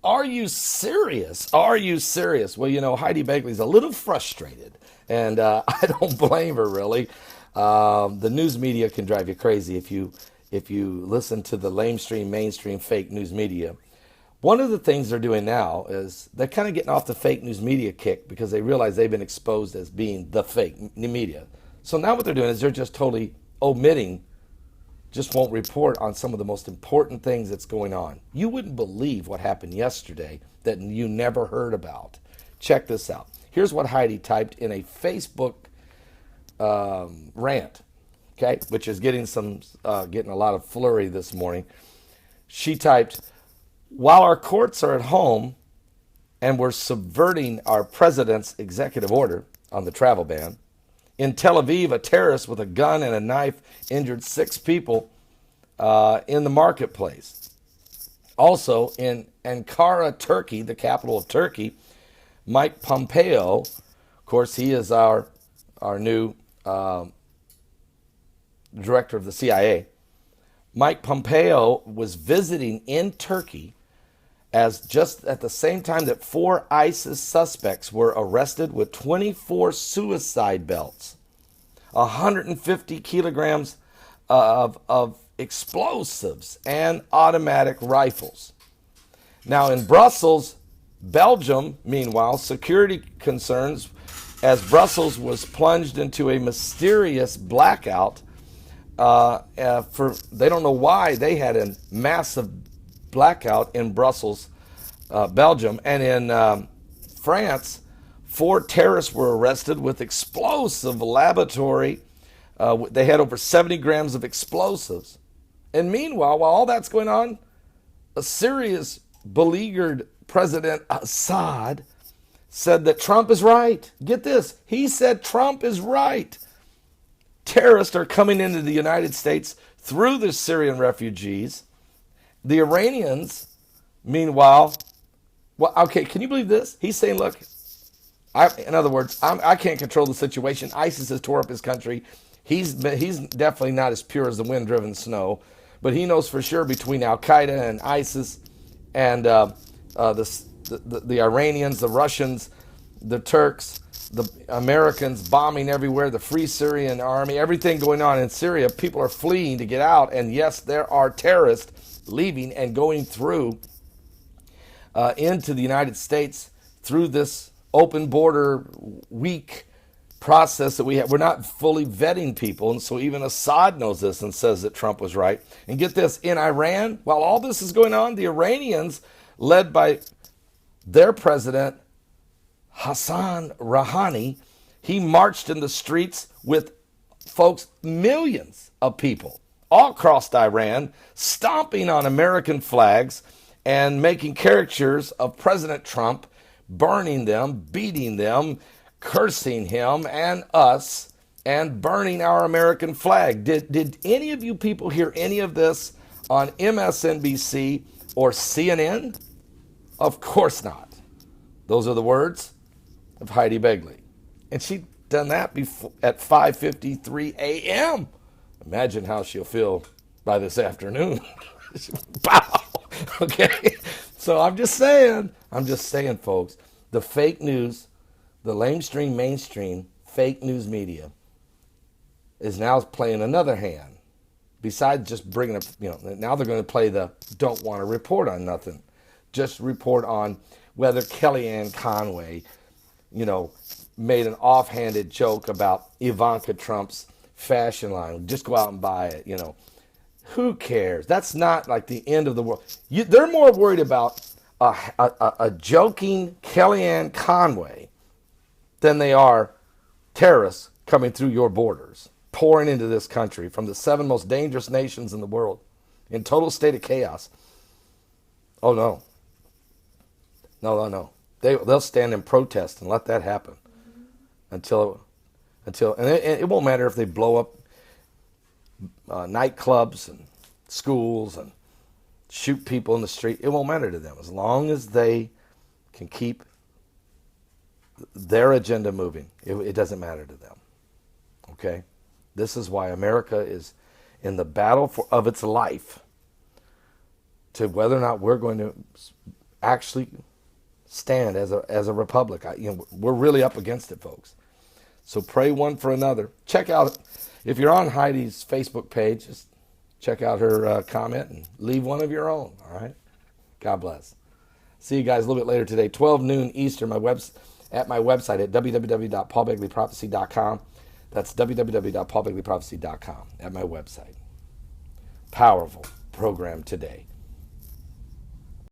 Are you serious? Are you serious? Well, Heidi Begley's a little frustrated, and I don't blame her really. The news media can drive you crazy if you listen to the lamestream, mainstream, fake news media. One of the things they're doing now is they're kind of getting off the fake news media kick because they realize they've been exposed as being the fake media. So now what they're doing is they're just totally omitting, just won't report on some of the most important things that's going on. You wouldn't believe what happened yesterday that you never heard about. Check this out. Here's what Heidi typed in a Facebook rant, okay, which is getting a lot of flurry this morning. She typed, "While our courts are at home and we're subverting our president's executive order on the travel ban, in Tel Aviv, a terrorist with a gun and a knife injured 6 people in the marketplace. Also, in Ankara, Turkey, the capital of Turkey, Mike Pompeo, of course, he is our new director of the CIA. Mike Pompeo was visiting in Turkey as just at the same time that 4 ISIS suspects were arrested with 24 suicide belts, 150 kilograms of explosives, and automatic rifles. Now in Brussels, Belgium, meanwhile, security concerns as Brussels was plunged into a mysterious blackout they don't know why they had a massive blackout in Brussels, Belgium, and in France, 4 terrorists were arrested with explosive laboratory. They had over 70 grams of explosives. And meanwhile, while all that's going on, a Syria's beleaguered President Assad said that Trump is right. Get this. He said Trump is right. Terrorists are coming into the United States through the Syrian refugees. The Iranians, meanwhile, well, okay, can you believe this? He's saying, look, in other words, I can't control the situation. ISIS has tore up his country. He's definitely not as pure as the wind-driven snow, but he knows for sure between Al-Qaeda and ISIS and the Iranians, the Russians, the Turks, the Americans bombing everywhere, the Free Syrian Army, everything going on in Syria. People are fleeing to get out, and yes, there are terrorists leaving and going through into the United States through this open border weak process that we have. We're not fully vetting people, and so even Assad knows this and says that Trump was right. And get this, in Iran, while all this is going on, the Iranians, led by their president, Hassan Rouhani, he marched in the streets with, folks, millions of people all across Iran, stomping on American flags and making caricatures of President Trump, burning them, beating them, cursing him and us, and burning our American flag. Did any of you people hear any of this on MSNBC or CNN? Of course not. Those are the words of Heidi Begley. And she'd done that before at 5:53 a.m. Imagine how she'll feel by this afternoon. Pow! Okay? So I'm just saying, folks, the fake news, the lamestream, mainstream, fake news media is now playing another hand. Besides just bringing up, now they're going to play the don't want to report on nothing. Just report on whether Kellyanne Conway, made an offhanded joke about Ivanka Trump's fashion line. Just go out and buy it, Who cares? That's not like the end of the world. They're more worried about a joking Kellyanne Conway than they are terrorists coming through your borders, pouring into this country from the 7 most dangerous nations in the world in total state of chaos. Oh, no. No. They'll stand in protest and let that happen until and it won't matter if they blow up nightclubs and schools and shoot people in the street. It won't matter to them as long as they can keep their agenda moving. It doesn't matter to them. Okay? This is why America is in the battle of its life to whether or not we're going to actually stand as a republic. We're really up against it, folks. So pray one for another. Check out, if you're on Heidi's Facebook page, just check out her comment and leave one of your own. All right. God bless. See you guys a little bit later today, 12 noon Eastern. At my website at www.paulbegleyprophecy.com. That's www.paulbegleyprophecy.com at my website. Powerful program today.